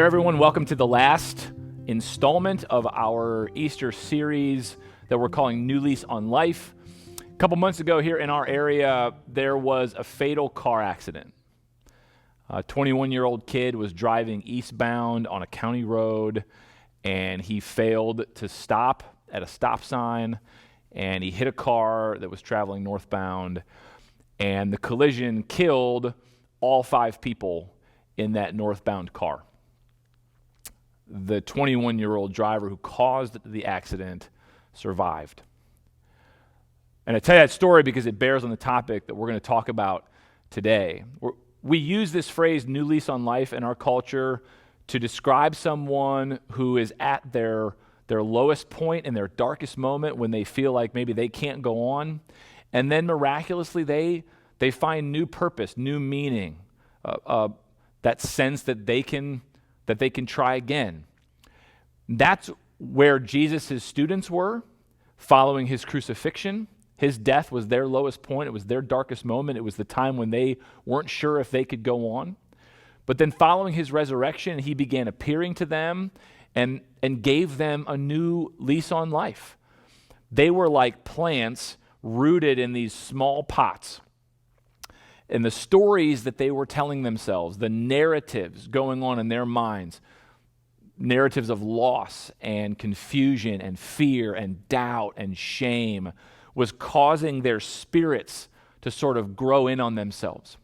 there, everyone. Welcome to the last installment of our Easter series that we're calling New Lease on Life. A couple months ago here in our area, there was a fatal car accident. A 21-year-old kid was driving eastbound on a county road, and he failed to stop at a stop sign, and he hit a car that was traveling northbound, and the collision killed all 5 people in that northbound car. The 21-year-old driver who caused the accident survived. And I tell you that story because it bears on the topic that we're going to talk about today. We use this phrase, new lease on life, in our culture to describe someone who is at their lowest point in their darkest moment when they feel like maybe they can't go on. And then miraculously, they find new purpose, new meaning, that sense that they can try again. That's where Jesus' students were following his crucifixion. His death was their lowest point. It was their darkest moment. It was the time when they weren't sure if they could go on. But then following his resurrection, he began appearing to them and gave them a new lease on life. They were like plants rooted in these small pots. And the stories that they were telling themselves, the narratives going on in their minds, narratives of loss and confusion and fear and doubt and shame, was causing their spirits to sort of grow in on themselves.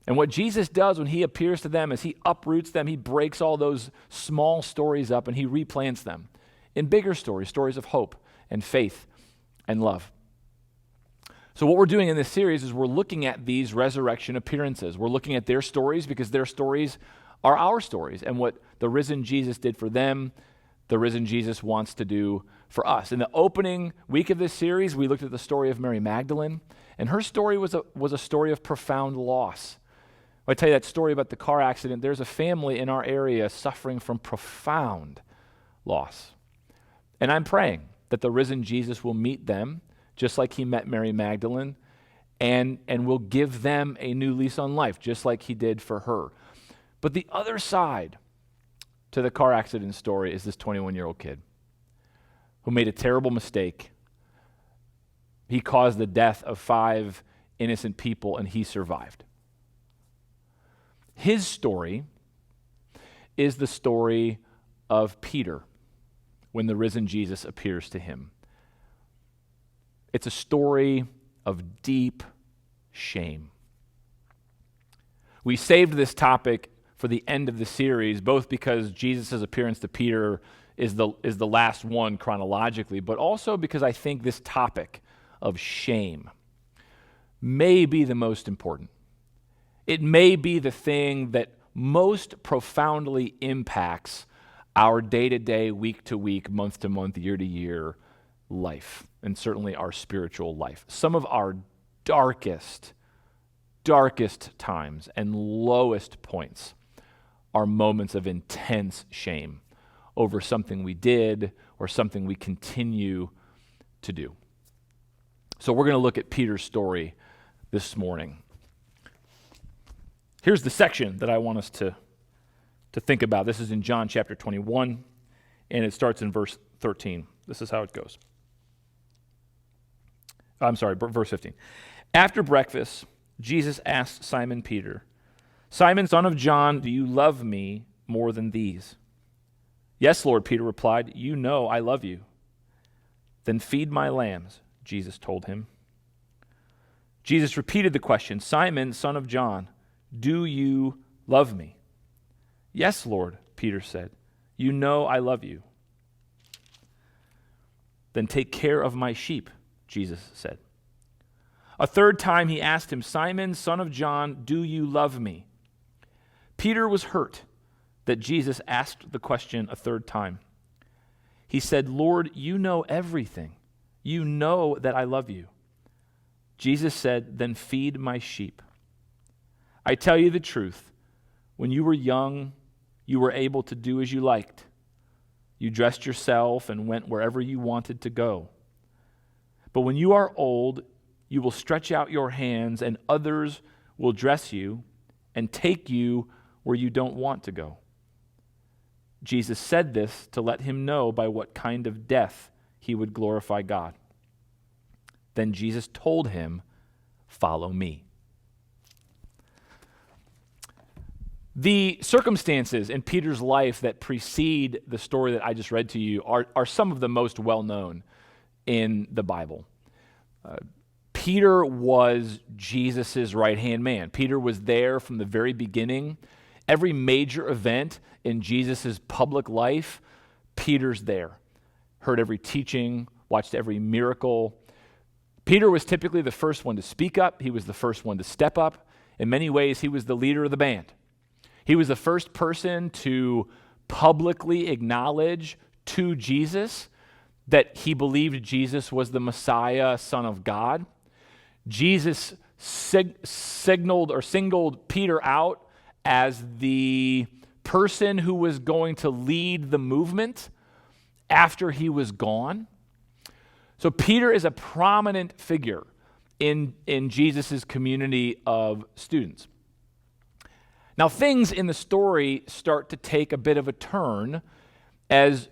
And what Jesus does when he appears to them is he uproots them, he breaks all those small stories up, and he replants them in bigger stories of hope and faith and love. So what we're doing in this series is we're looking at these resurrection appearances. We're looking at their stories because their stories are our stories, and what the risen Jesus did for them, the risen Jesus wants to do for us. In the opening week of this series, we looked at the story of Mary Magdalene, and her story was a story of profound loss. I tell you that story about the car accident. There's a family in our area suffering from profound loss. And I'm praying that the risen Jesus will meet them just like he met Mary Magdalene, and will give them a new lease on life, just like he did for her. But the other side to the car accident story is this 21-year-old kid who made a terrible mistake. He caused the death of 5 innocent people, and he survived. His story is the story of Peter when the risen Jesus appears to him. It's a story of deep shame. We saved this topic for the end of the series, both because Jesus' appearance to Peter is the last one chronologically, but also because I think this topic of shame may be the most important. It may be the thing that most profoundly impacts our day-to-day, week-to-week, month-to-month, year-to-year life, and certainly our spiritual life. Some of our darkest times and lowest points are moments of intense shame over something we did or something we continue to do. So we're going to look at Peter's story this morning. Here's the section that I want us to think about. This is in John chapter 21, and it starts in verse 13. This is how it goes. Verse 15. After breakfast, Jesus asked Simon Peter, "Simon, son of John, do you love me more than these?" "Yes, Lord," Peter replied, "you know I love you." "Then feed my lambs," Jesus told him. Jesus repeated the question, "Simon, son of John, do you love me?" "Yes, Lord," Peter said, "you know I love you." "Then take care of my sheep," Jesus said. A third time he asked him, "Simon, son of John, do you love me?" Peter was hurt that Jesus asked the question a third time. He said, "Lord, you know everything. You know that I love you." Jesus said, "Then feed my sheep. I tell you the truth, when you were young, you were able to do as you liked. You dressed yourself and went wherever you wanted to go. But when you are old, you will stretch out your hands, and others will dress you and take you where you don't want to go. Jesus said this to let him know by what kind of death he would glorify God. Then Jesus told him, "Follow me." The circumstances in Peter's life that precede the story that I just read to you are some of the most well-known in the Bible. Peter was Jesus' right-hand man. Peter was there from the very beginning. Every major event in Jesus' public life, Peter's there. Heard every teaching, watched every miracle. Peter was typically the first one to speak up. He was the first one to step up. In many ways, he was the leader of the band. He was the first person to publicly acknowledge to Jesus that he believed Jesus was the Messiah, Son of God. Jesus singled Peter out as the person who was going to lead the movement after he was gone. So Peter is a prominent figure in Jesus' community of students. Now, things in the story start to take a bit of a turn as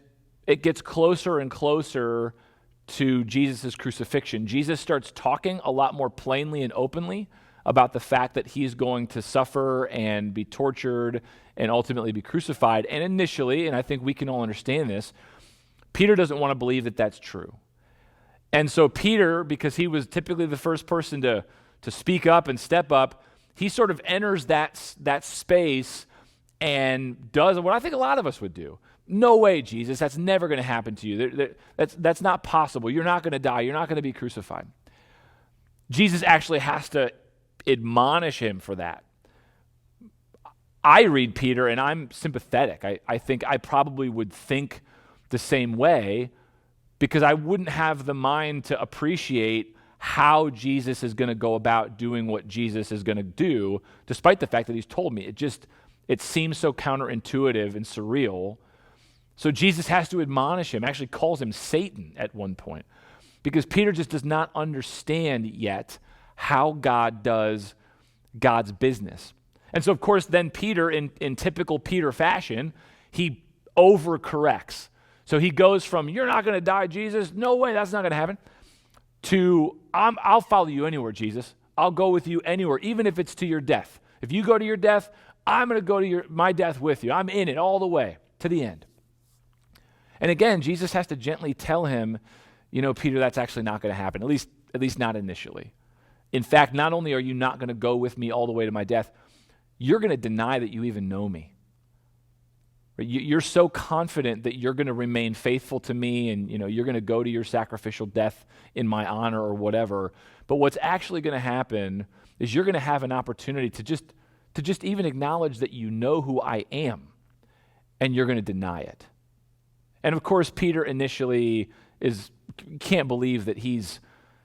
it gets closer and closer to Jesus' crucifixion. Jesus starts talking a lot more plainly and openly about the fact that he's going to suffer and be tortured and ultimately be crucified. And initially, and I think we can all understand this, Peter doesn't want to believe that that's true. And so Peter, because he was typically the first person to speak up and step up, he sort of enters that space and does what I think a lot of us would do. No way, Jesus, that's never going to happen to you. That's not possible. You're not going to die. You're not going to be crucified. Jesus actually has to admonish him for that. I read Peter and I'm sympathetic. I think I probably would think the same way because I wouldn't have the mind to appreciate how Jesus is going to go about doing what Jesus is going to do, despite the fact that he's told me. It seems so counterintuitive and surreal. So Jesus has to admonish him, actually calls him Satan at one point, because Peter just does not understand yet how God does God's business. And so, of course, then Peter, in typical Peter fashion, he overcorrects. So he goes from, "You're not going to die, Jesus. No way, that's not going to happen," to, I'll follow you anywhere, Jesus. I'll go with you anywhere, even if it's to your death. If you go to your death, I'm going to go to my death with you. I'm in it all the way to the end. And again, Jesus has to gently tell him, Peter, that's actually not going to happen, at least not initially. In fact, not only are you not going to go with me all the way to my death, you're going to deny that you even know me. You're so confident that you're going to remain faithful to me and you're going to go to your sacrificial death in my honor or whatever. But what's actually going to happen is you're going to have an opportunity to just even acknowledge that you know who I am, and you're going to deny it. And of course, Peter initially can't believe that he's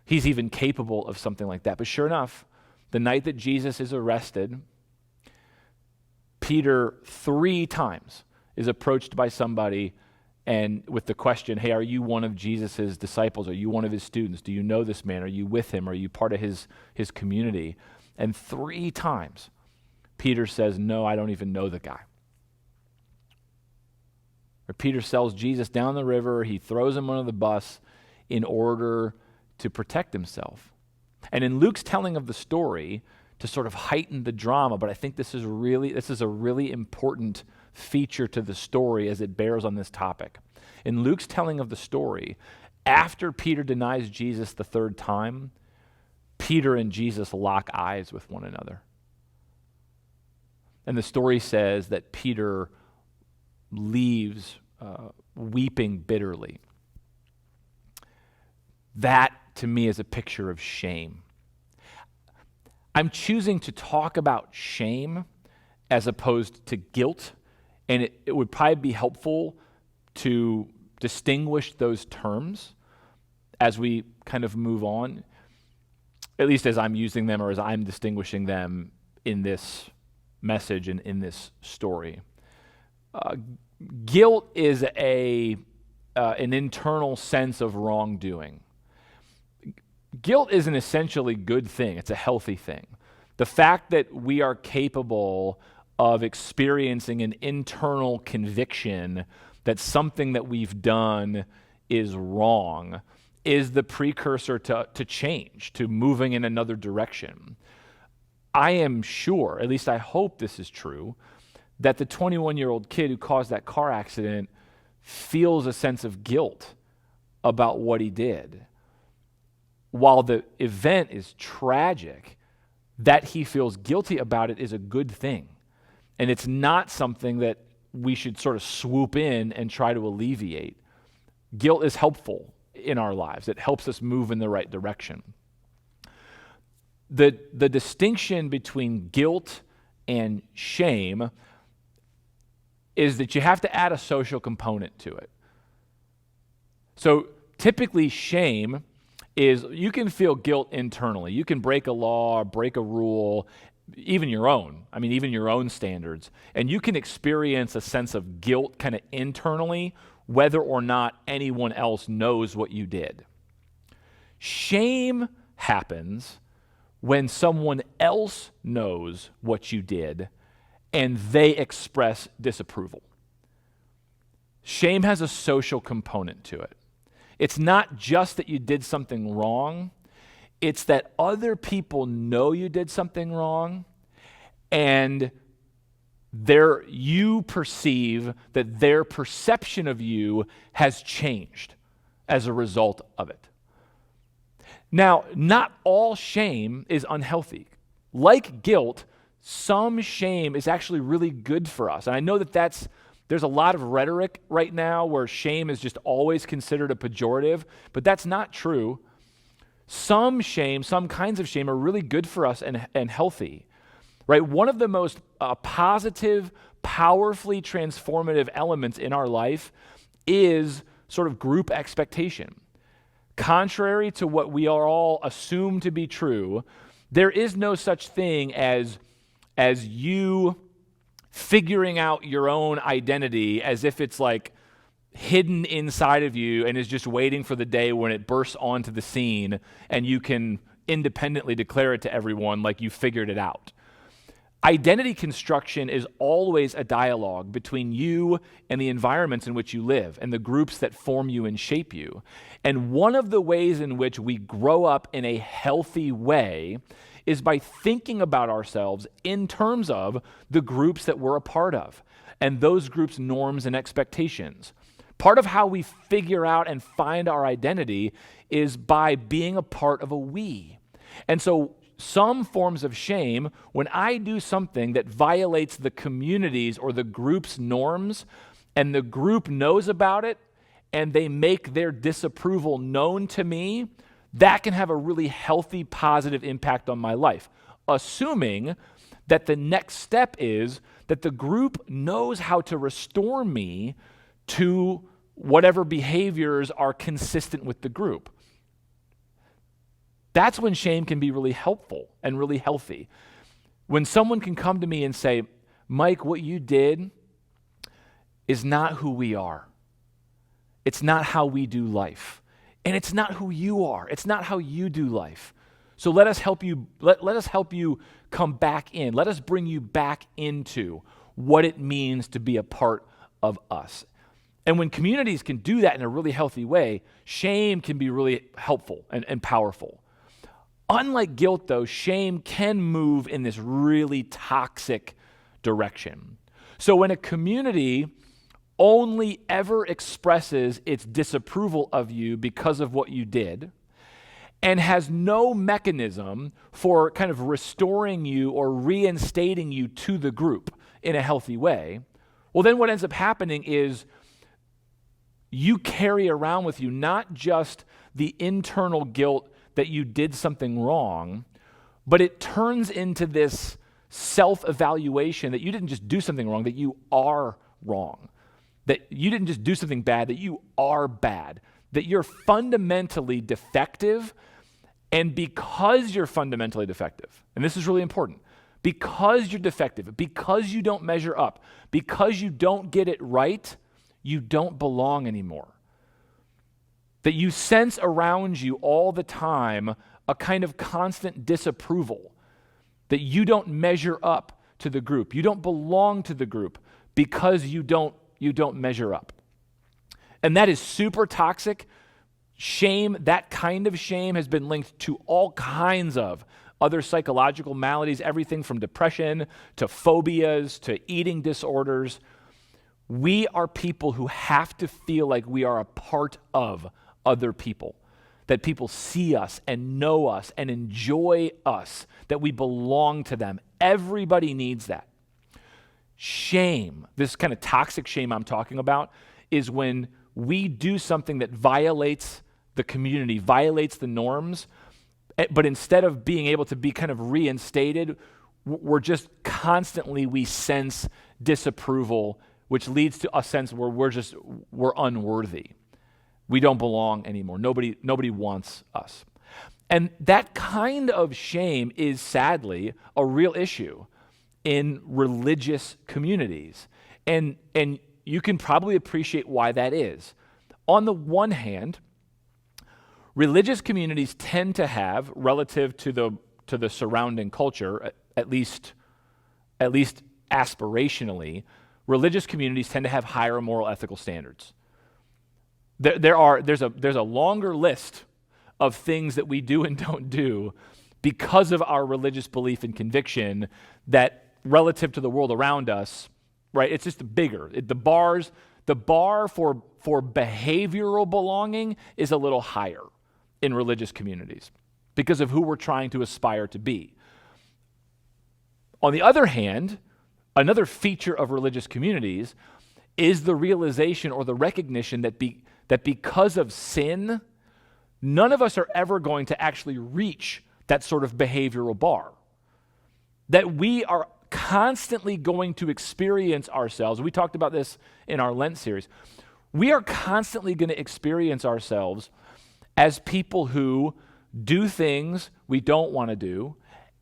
even capable of something like that. But sure enough, the night that Jesus is arrested, Peter 3 times is approached by somebody and with the question, "Hey, are you one of Jesus' disciples? Are you one of his students? Do you know this man? Are you with him? Are you part of his community?" And 3 times, Peter says, "No, I don't even know the guy." Or Peter sells Jesus down the river. He throws him under the bus in order to protect himself. And in Luke's telling of the story, to sort of heighten the drama, but I think this is a really important feature to the story as it bears on this topic. In Luke's telling of the story, after Peter denies Jesus the 3rd time, Peter and Jesus lock eyes with one another. And the story says that Peter leaves weeping bitterly. That, to me, is a picture of shame. I'm choosing to talk about shame as opposed to guilt, and it would probably be helpful to distinguish those terms as we kind of move on, at least as I'm using them or as I'm distinguishing them in this message and in this story. Guilt is an internal sense of wrongdoing. Guilt is an essentially good thing. It's a healthy thing. The fact that we are capable of experiencing an internal conviction that something that we've done is wrong is the precursor to change, to moving in another direction. I am sure, at least I hope this is true, that the 21-year-old kid who caused that car accident feels a sense of guilt about what he did. While the event is tragic, that he feels guilty about it is a good thing. And it's not something that we should sort of swoop in and try to alleviate. Guilt is helpful in our lives. It helps us move in the right direction. The distinction between guilt and shame is that you have to add a social component to it. So typically shame is you can feel guilt internally. You can break a law, break a rule, even your own standards, and you can experience a sense of guilt kind of internally, whether or not anyone else knows what you did. Shame happens when someone else knows what you did and they express disapproval. Shame has a social component to it. It's not just that you did something wrong, it's that other people know you did something wrong, and you perceive that their perception of you has changed as a result of it. Now, not all shame is unhealthy. Like guilt, some shame is actually really good for us. And I know that there's a lot of rhetoric right now where shame is just always considered a pejorative, but that's not true. Some kinds of shame are really good for us and healthy, right? One of the most positive, powerfully transformative elements in our life is sort of group expectation. Contrary to what we are all assumed to be true, there is no such thing as you figuring out your own identity as if it's like hidden inside of you and is just waiting for the day when it bursts onto the scene and you can independently declare it to everyone like you figured it out. Identity construction is always a dialogue between you and the environments in which you live and the groups that form you and shape you. And one of the ways in which we grow up in a healthy way is by thinking about ourselves in terms of the groups that we're a part of and those groups' norms and expectations. Part of how we figure out and find our identity is by being a part of a we. And so some forms of shame, when I do something that violates the community's or the group's norms, and the group knows about it, and they make their disapproval known to me, that can have a really healthy, positive impact on my life, assuming that the next step is that the group knows how to restore me to whatever behaviors are consistent with the group. That's when shame can be really helpful and really healthy. When someone can come to me and say, Mike, what you did is not who we are. It's not how we do life. And it's not who you are. It's not how you do life. So let us help you, let us help you come back in. Let us bring you back into what it means to be a part of us. And when communities can do that in a really healthy way, shame can be really helpful and powerful. Unlike guilt, though, shame can move in this really toxic direction. So when a community only ever expresses its disapproval of you because of what you did and has no mechanism for kind of restoring you or reinstating you to the group in a healthy way, well, then what ends up happening is you carry around with you not just the internal guilt that you did something wrong, but it turns into this self-evaluation that you didn't just do something wrong, that you are wrong, that you didn't just do something bad, that you are bad, that you're fundamentally defective, and because you're fundamentally defective, and this is really important, because you're defective, because you don't measure up, because you don't get it right, you don't belong anymore. That you sense around you all the time a kind of constant disapproval, that you don't measure up to the group. You don't belong to the group because you don't measure up. And that is super toxic. Shame, that kind of shame has been linked to all kinds of other psychological maladies, everything from depression to phobias to eating disorders. We are people who have to feel like we are a part of other people, that people see us and know us and enjoy us, that we belong to them. Everybody needs that. Shame, this kind of toxic shame I'm talking about, is when we do something that violates the community, violates the norms, but instead of being able to be kind of reinstated, we're just constantly, we sense disapproval, which leads to a sense where we're unworthy. We don't belong anymore. Nobody wants us. And that kind of shame is sadly a real issue in religious communities. And you can probably appreciate why that is. On the one hand, religious communities tend to have, relative to the surrounding culture, at least aspirationally, religious communities tend to have higher moral ethical standards. There's a longer list of things that we do and don't do because of our religious belief and conviction that, relative to the world around us, right? It's just bigger. The bar for behavioral belonging is a little higher in religious communities because of who we're trying to aspire to be. On the other hand, another feature of religious communities is the realization or the recognition that because of sin, none of us are ever going to actually reach that sort of behavioral bar. That we are constantly going to experience ourselves. We talked about this in our Lent series. We are constantly going to experience ourselves as people who do things we don't want to do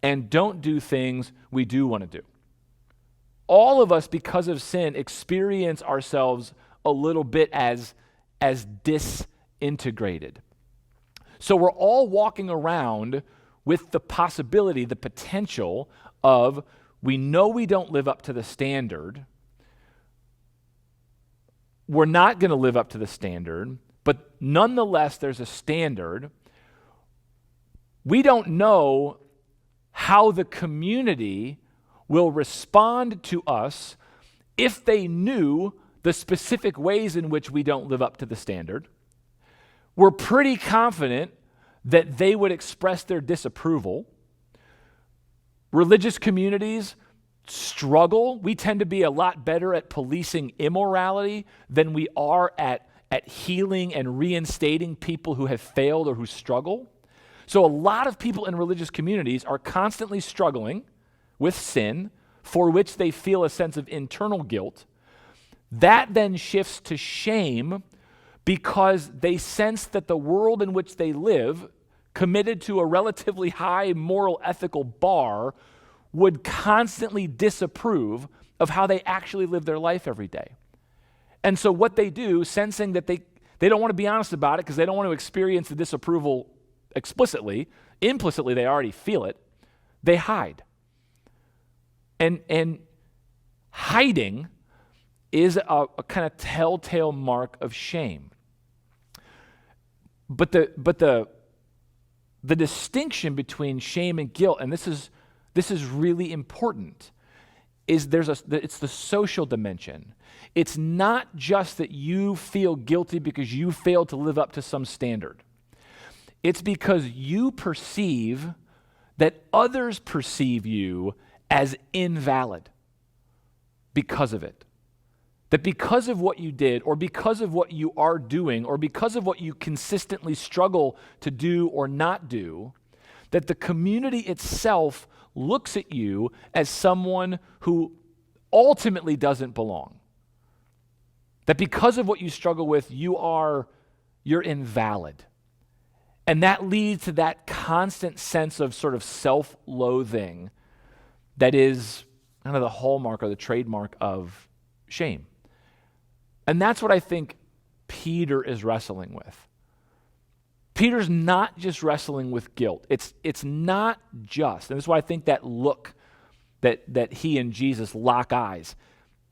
and don't do things we do want to do. All of us, because of sin, experience ourselves a little bit as disintegrated. So we're all walking around with the possibility, the potential of, we know we don't live up to the standard. We're not going to live up to the standard, but nonetheless, there's a standard. We don't know how the community will respond to us if they knew the specific ways in which we don't live up to the standard. We're pretty confident that they would express their disapproval. Religious communities struggle. We tend to be a lot better at policing immorality than we are at healing and reinstating people who have failed or who struggle. So a lot of people in religious communities are constantly struggling with sin, for which they feel a sense of internal guilt. That then shifts to shame because they sense that the world in which they live, committed to a relatively high moral ethical bar, would constantly disapprove of how they actually live their life every day. And so what they do, sensing that they don't want to be honest about it because they don't want to experience the disapproval explicitly, implicitly they already feel it, they hide. And hiding is a kind of telltale mark of shame. But the distinction between shame and guilt, and this is really important, is it's the social dimension. It's not just that you feel guilty because you failed to live up to some standard. It's because you perceive that others perceive you as invalid because of it. That because of what you did, or because of what you are doing, or because of what you consistently struggle to do or not do, that the community itself looks at you as someone who ultimately doesn't belong. That because of what you struggle with, you're invalid. And that leads to that constant sense of sort of self-loathing that is kind of the hallmark or the trademark of shame. And that's what I think Peter is wrestling with. Peter's not just wrestling with guilt. It's not just, and that's why I think that look that he and Jesus lock eyes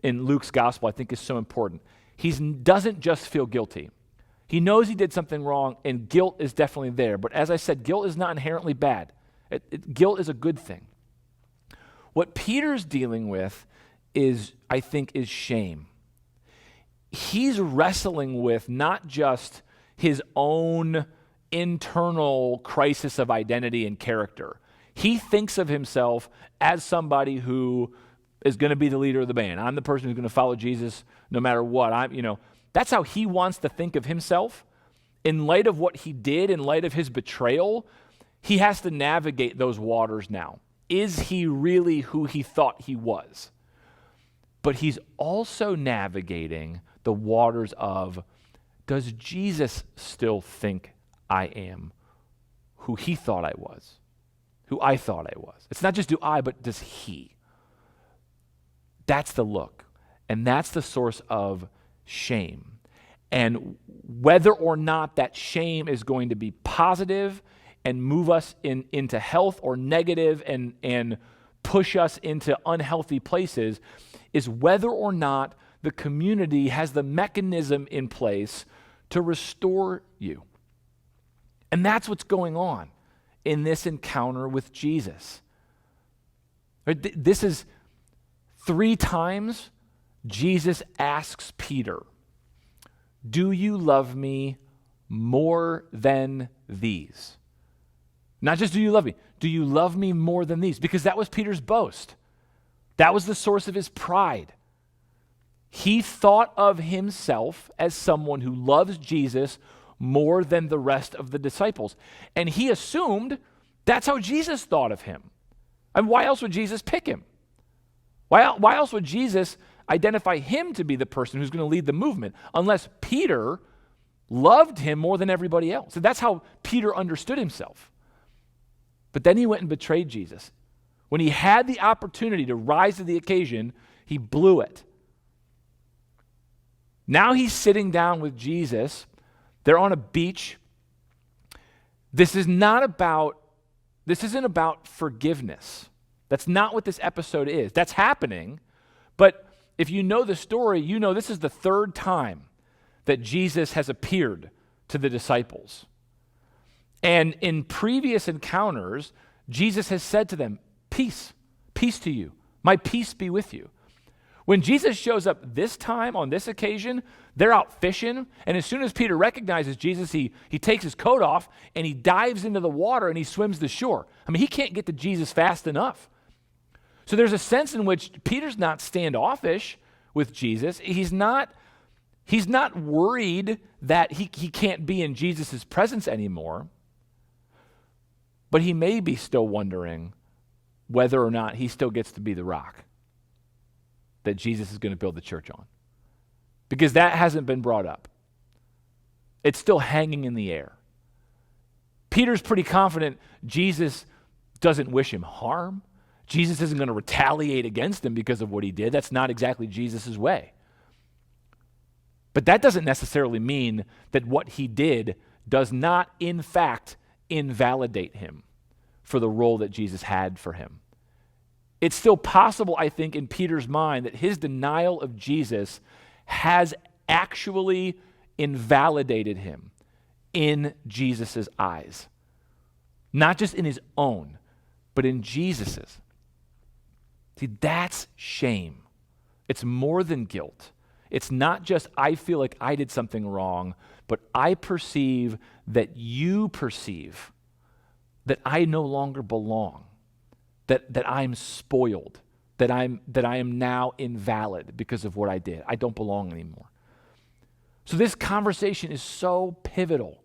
in Luke's gospel, I think is so important. He doesn't just feel guilty. He knows he did something wrong, and guilt is definitely there. But as I said, guilt is not inherently bad. Guilt is a good thing. What Peter's dealing with is shame. He's wrestling with not just his own internal crisis of identity and character. He thinks of himself as somebody who is going to be the leader of the band. I'm the person who's going to follow Jesus no matter what. That's how he wants to think of himself. In light of what he did, in light of his betrayal, he has to navigate those waters now. Is he really who he thought he was? But he's also navigating the waters of, does Jesus still think I am who he thought I was? Who I thought I was? It's not just do I, but does he? That's the look. And that's the source of shame. And whether or not that shame is going to be positive and move us into health or negative and push us into unhealthy places is whether or not the community has the mechanism in place to restore you. And that's what's going on in this encounter with Jesus. This is 3 times Jesus asks Peter, do you love me more than these? Not just do you love me, do you love me more than these? Because that was Peter's boast. That was the source of his pride. He thought of himself as someone who loves Jesus more than the rest of the disciples. And he assumed that's how Jesus thought of him. And why else would Jesus pick him? Why else would Jesus identify him to be the person who's going to lead the movement unless Peter loved him more than everybody else? So that's how Peter understood himself. But then he went and betrayed Jesus. When he had the opportunity to rise to the occasion, he blew it. Now he's sitting down with Jesus. They're on a beach. This isn't about forgiveness. That's not what this episode is. That's happening. But if you know the story, you know this is the 3rd time that Jesus has appeared to the disciples. And in previous encounters, Jesus has said to them, peace to you. My peace be with you. When Jesus shows up this time, on this occasion, they're out fishing, and as soon as Peter recognizes Jesus, he takes his coat off, and he dives into the water, and he swims to shore. I mean, he can't get to Jesus fast enough. So there's a sense in which Peter's not standoffish with Jesus. He's not worried that he can't be in Jesus' presence anymore, but he may be still wondering whether or not he still gets to be the rock that Jesus is going to build the church on. Because that hasn't been brought up. It's still hanging in the air. Peter's pretty confident Jesus doesn't wish him harm. Jesus isn't going to retaliate against him because of what he did. That's not exactly Jesus' way. But that doesn't necessarily mean that what he did does not, in fact, invalidate him for the role that Jesus had for him. It's still possible, I think, in Peter's mind that his denial of Jesus has actually invalidated him in Jesus' eyes. Not just in his own, but in Jesus's. See, that's shame. It's more than guilt. It's not just I feel like I did something wrong, but I perceive that you perceive that I no longer belong. That I'm spoiled, that I am now invalid because of what I did. I don't belong anymore. So this conversation is so pivotal.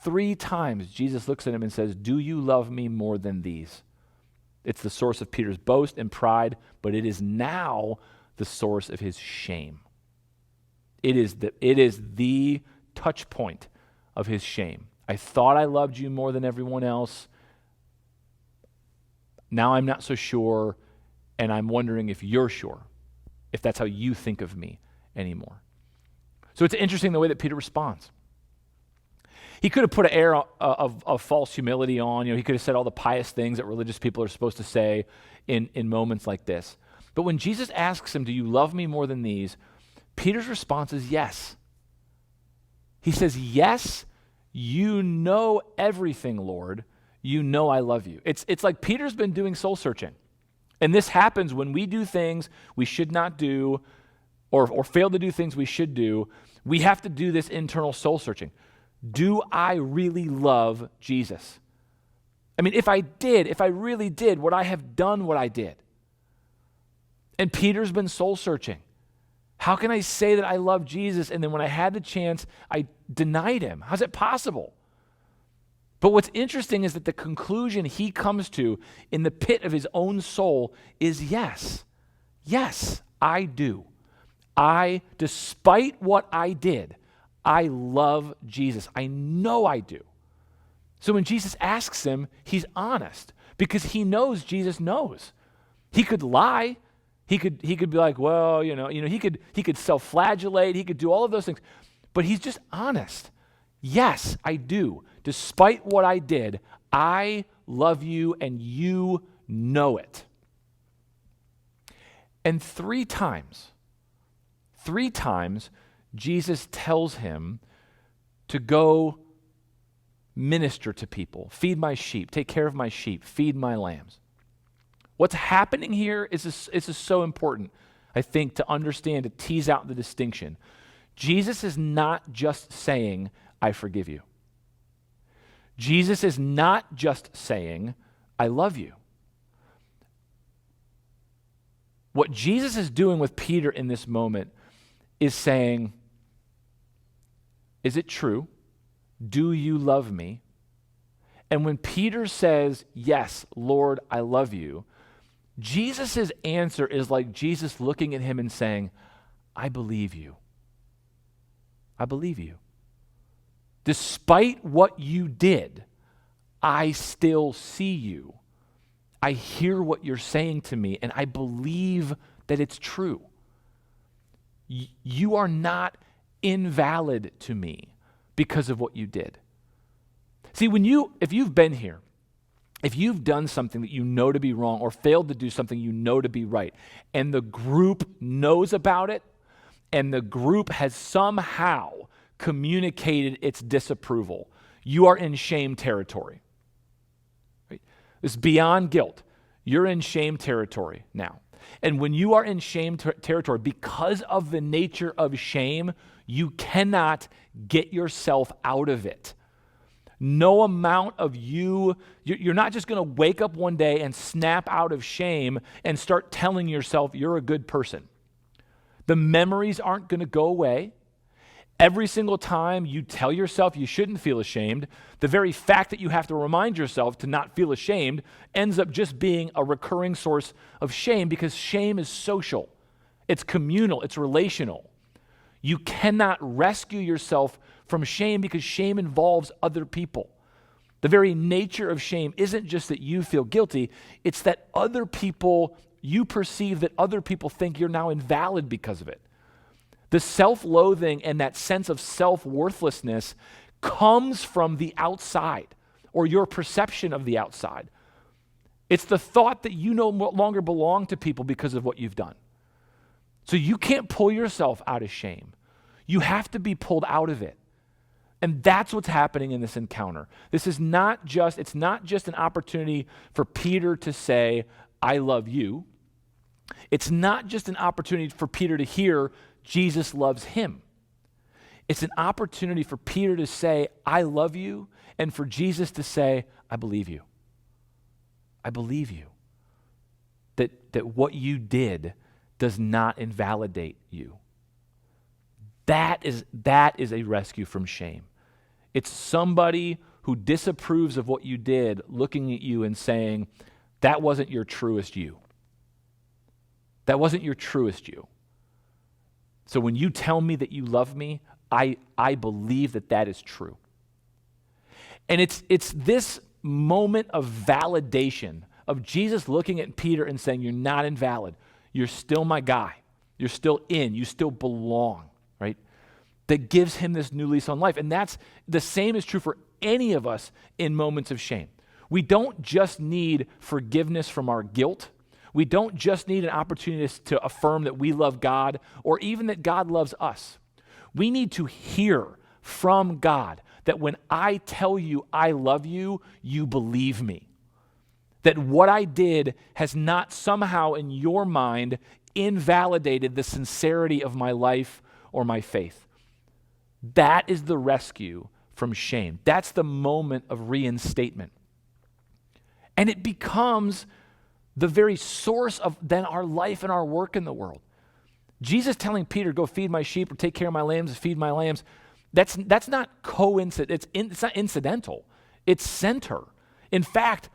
3 times Jesus looks at him and says, do you love me more than these? It's the source of Peter's boast and pride, but it is now the source of his shame. It is the touch point of his shame. I thought I loved you more than everyone else. Now I'm not so sure, and I'm wondering if you're sure, if that's how you think of me anymore. So it's interesting the way that Peter responds. He could have put an air of false humility on. He could have said all the pious things that religious people are supposed to say in moments like this. But when Jesus asks him, do you love me more than these? Peter's response is yes. He says, yes, you know everything, Lord. You know I love you. It's like Peter's been doing soul searching. And this happens when we do things we should not do or fail to do things we should do. We have to do this internal soul searching. Do I really love Jesus? I mean, if I really did, would I have done what I did? And Peter's been soul searching. How can I say that I love Jesus and then when I had the chance, I denied him? How's it possible? But what's interesting is that the conclusion he comes to in the pit of his own soul is yes. Yes, I do. Despite what I did, I love Jesus. I know I do. So when Jesus asks him, he's honest because he knows Jesus knows. He could lie. He could be like, well, he could self-flagellate. He could do all of those things. But he's just honest. Yes, I do. Despite what I did, I love you and you know it. And three times, Jesus tells him to go minister to people, feed my sheep, take care of my sheep, feed my lambs. What's happening here is so important, I think, to understand, to tease out the distinction. Jesus is not just saying, I forgive you. Jesus is not just saying, I love you. What Jesus is doing with Peter in this moment is saying, is it true? Do you love me? And when Peter says, yes, Lord, I love you, Jesus' answer is like Jesus looking at him and saying, I believe you. I believe you. Despite what you did, I still see you. I hear what you're saying to me, and I believe that it's true. You are not invalid to me because of what you did. See, if you've been here, if you've done something that you know to be wrong or failed to do something you know to be right, and the group knows about it, and the group has somehow communicated its disapproval, you are in shame territory. Right? It's beyond guilt. You're in shame territory now. And when you are in shame territory, because of the nature of shame, you cannot get yourself out of it. No amount of you're not just going to wake up one day and snap out of shame and start telling yourself you're a good person. The memories aren't going to go away. Every single time you tell yourself you shouldn't feel ashamed, the very fact that you have to remind yourself to not feel ashamed ends up just being a recurring source of shame because shame is social. It's communal. It's relational. You cannot rescue yourself from shame because shame involves other people. The very nature of shame isn't just that you feel guilty, it's that you perceive that other people think you're now invalid because of it. The self-loathing and that sense of self-worthlessness comes from the outside or your perception of the outside. It's the thought that you no longer belong to people because of what you've done. So you can't pull yourself out of shame. You have to be pulled out of it. And that's what's happening in this encounter. It's not just an opportunity for Peter to say, I love you. It's not just an opportunity for Peter to hear Jesus loves him. It's an opportunity for Peter to say, I love you, and for Jesus to say, I believe you. I believe you. That what you did does not invalidate you. That is a rescue from shame. It's somebody who disapproves of what you did looking at you and saying, that wasn't your truest you. That wasn't your truest you. So when you tell me that you love me, I believe that is true. And it's this moment of validation of Jesus looking at Peter and saying, you're not invalid. You're still my guy. You're still in. You still belong, right? that gives him this new lease on life. And that's the same is true for any of us in moments of shame. We don't just need forgiveness from our guilt. We don't just need an opportunity to affirm that we love God or even that God loves us. We need to hear from God that when I tell you I love you, you believe me. That what I did has not somehow in your mind invalidated the sincerity of my life or my faith. That is the rescue from shame. That's the moment of reinstatement. And it becomes the very source of then our life and our work in the world. Jesus telling Peter, go feed my sheep or take care of my lambs, feed my lambs, that's not coincident. It's not incidental. It's center. In fact,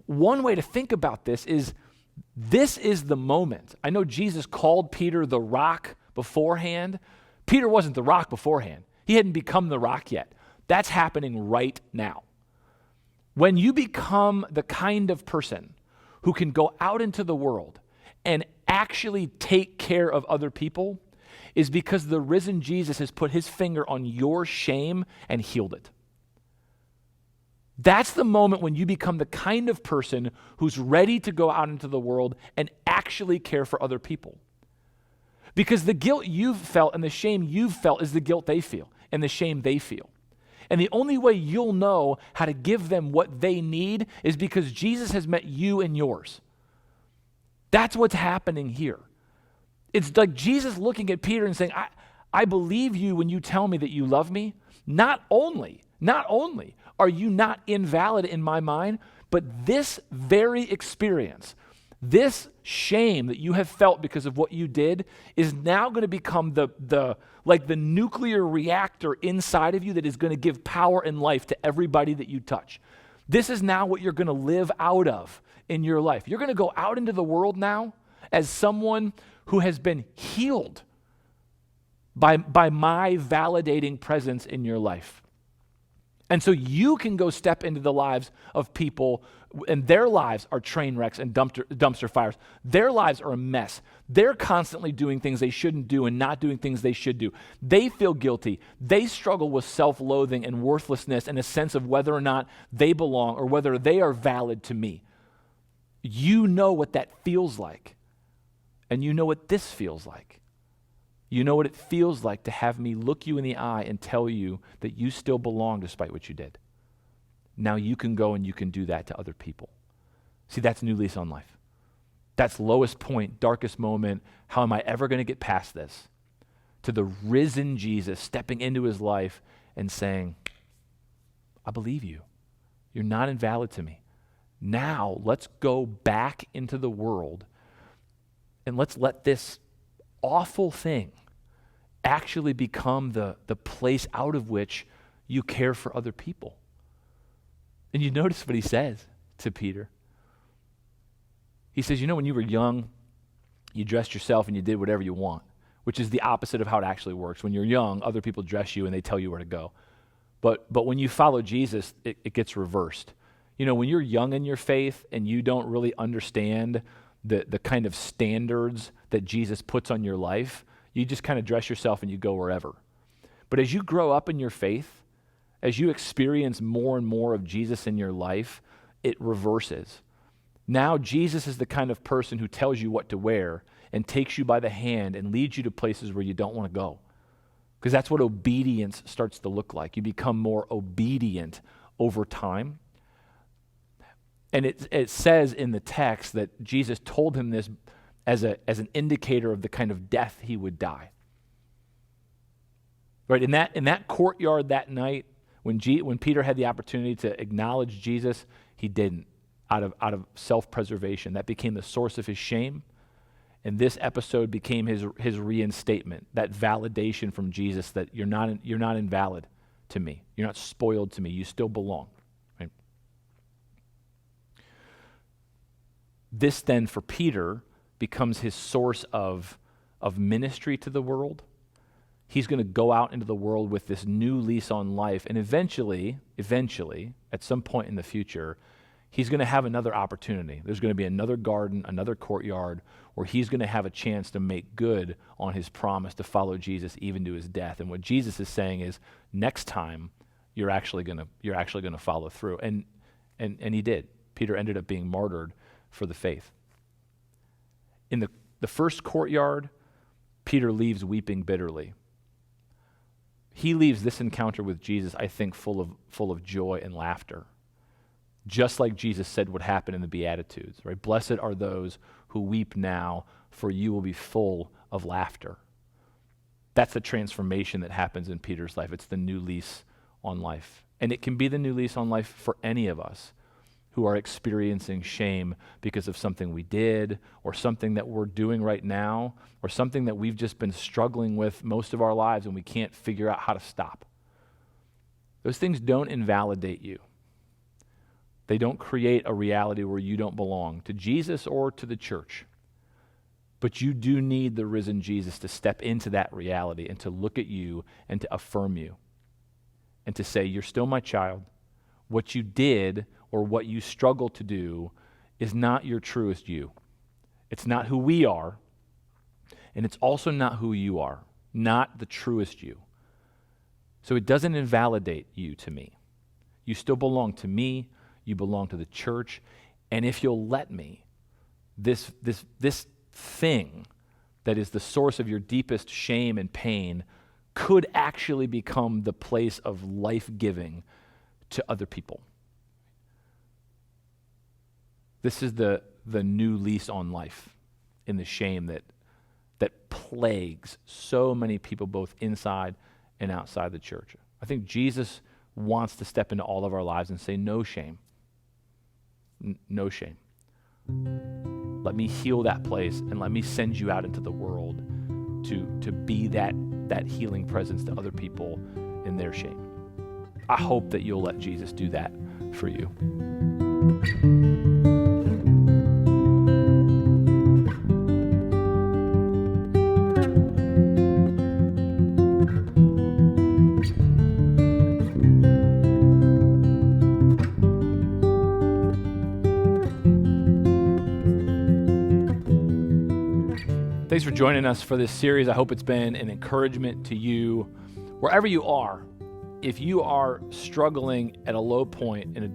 one way to think about this is the moment. I know Jesus called Peter the rock beforehand. Peter wasn't the rock beforehand. He hadn't become the rock yet. That's happening right now. When you become the kind of person who can go out into the world and actually take care of other people is because the risen Jesus has put his finger on your shame and healed it. That's the moment when you become the kind of person who's ready to go out into the world and actually care for other people. Because the guilt you've felt and the shame you've felt is the guilt they feel and the shame they feel. And the only way you'll know how to give them what they need is because Jesus has met you and yours. That's what's happening here. It's like Jesus looking at Peter and saying, I believe you when you tell me that you love me. Not only are you not invalid in my mind, but this very experience, this shame that you have felt because of what you did is now going to become the nuclear reactor inside of you that is going to give power and life to everybody that you touch. This is now what you're going to live out of in your life. You're going to go out into the world now as someone who has been healed by my validating presence in your life. And so you can go step into the lives of people, and their lives are train wrecks and dumpster fires. Their lives are a mess. They're constantly doing things they shouldn't do and not doing things they should do. They feel guilty. They struggle with self-loathing and worthlessness and a sense of whether or not they belong or whether they are valid to me. You know what that feels like, and you know what this feels like. You know what it feels like to have me look you in the eye and tell you that you still belong despite what you did. Now you can go and you can do that to other people. See, that's new lease on life. That's lowest point, darkest moment. How am I ever going to get past this? To the risen Jesus stepping into his life and saying, I believe you. You're not invalid to me. Now let's go back into the world and let's let this awful thing actually become the place out of which you care for other people. And you notice what he says to Peter. He says, when you were young, you dressed yourself and you did whatever you want, which is the opposite of how it actually works. When you're young, other people dress you and they tell you where to go. But when you follow Jesus, it gets reversed. When you're young in your faith and you don't really understand the kind of standards that Jesus puts on your life, you just kind of dress yourself and you go wherever. But as you grow up in your faith, as you experience more and more of Jesus in your life, it reverses. Now Jesus is the kind of person who tells you what to wear and takes you by the hand and leads you to places where you don't want to go. Because that's what obedience starts to look like. You become more obedient over time. And it says in the text that Jesus told him this as an indicator of the kind of death he would die. Right, in that courtyard that night, when Peter had the opportunity to acknowledge Jesus, he didn't, out of self-preservation. That became the source of his shame, and this episode became his reinstatement, that validation from Jesus that you're not invalid to me, you're not spoiled to me, you still belong. Right? This then for Peter becomes his source of ministry to the world. He's going to go out into the world with this new lease on life, and eventually, at some point in the future, he's going to have another opportunity. There's going to be another garden, another courtyard, where he's going to have a chance to make good on his promise to follow Jesus even to his death. And what Jesus is saying is, next time you're actually going to follow through. And he did. Peter ended up being martyred for the faith. In the first courtyard, Peter leaves weeping bitterly. He leaves this encounter with Jesus, I think, full of joy and laughter. Just like Jesus said would happen in the Beatitudes, right? Blessed are those who weep now, for you will be full of laughter. That's the transformation that happens in Peter's life. It's the new lease on life. And it can be the new lease on life for any of us who are experiencing shame because of something we did, or something that we're doing right now, or something that we've just been struggling with most of our lives and we can't figure out how to stop. Those things don't invalidate you. They don't create a reality where you don't belong to Jesus or to the church. But you do need the risen Jesus to step into that reality and to look at you and to affirm you and to say, you're still my child. What you did or what you struggle to do is not your truest you. It's not who we are, and it's also not who you are, not the truest you. So it doesn't invalidate you to me. You still belong to me. You belong to the church. And if you'll let me, this thing that is the source of your deepest shame and pain could actually become the place of life-giving to other people. This is the new lease on life in the shame that plagues so many people both inside and outside the church. I think Jesus wants to step into all of our lives and say, no shame. No shame. Let me heal that place and let me send you out into the world to be that healing presence to other people in their shame. I hope that you'll let Jesus do that for you. Thanks for joining us for this series. I hope it's been an encouragement to you wherever you are. If you are struggling at a low point in a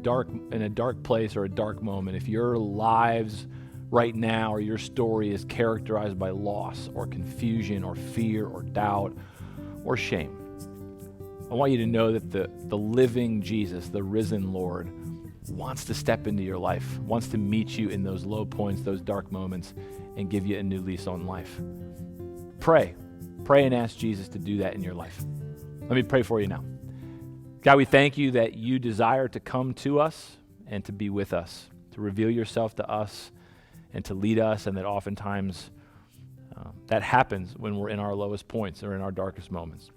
dark place or a dark moment, if your lives right now or your story is characterized by loss or confusion or fear or doubt or shame, I want you to know that the living Jesus, the risen Lord, wants to step into your life, wants to meet you in those low points, those dark moments, and give you a new lease on life. Pray and ask Jesus to do that in your life. Let me pray for you now. God, we thank you that you desire to come to us and to be with us, to reveal yourself to us and to lead us, and that oftentimes that happens when we're in our lowest points or in our darkest moments.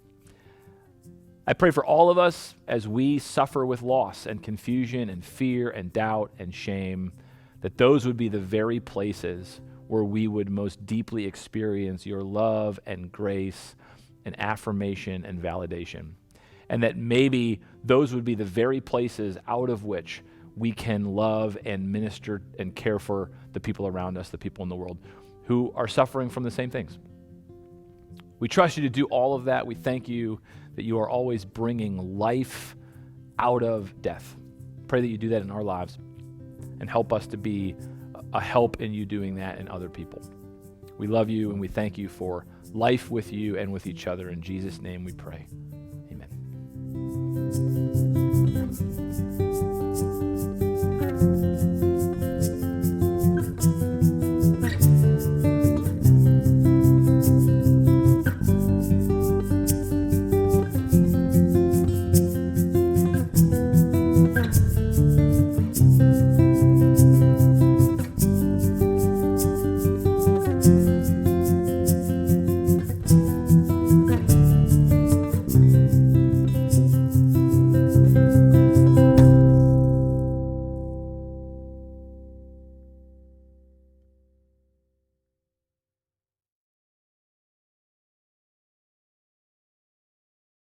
I pray for all of us as we suffer with loss and confusion and fear and doubt and shame, that those would be the very places where we would most deeply experience your love and grace and affirmation and validation. And that maybe those would be the very places out of which we can love and minister and care for the people around us, the people in the world who are suffering from the same things. We trust you to do all of that. We thank you that you are always bringing life out of death. Pray that you do that in our lives and help us to be a help in you doing that in other people. We love you and we thank you for life with you and with each other. In Jesus' name we pray. Amen.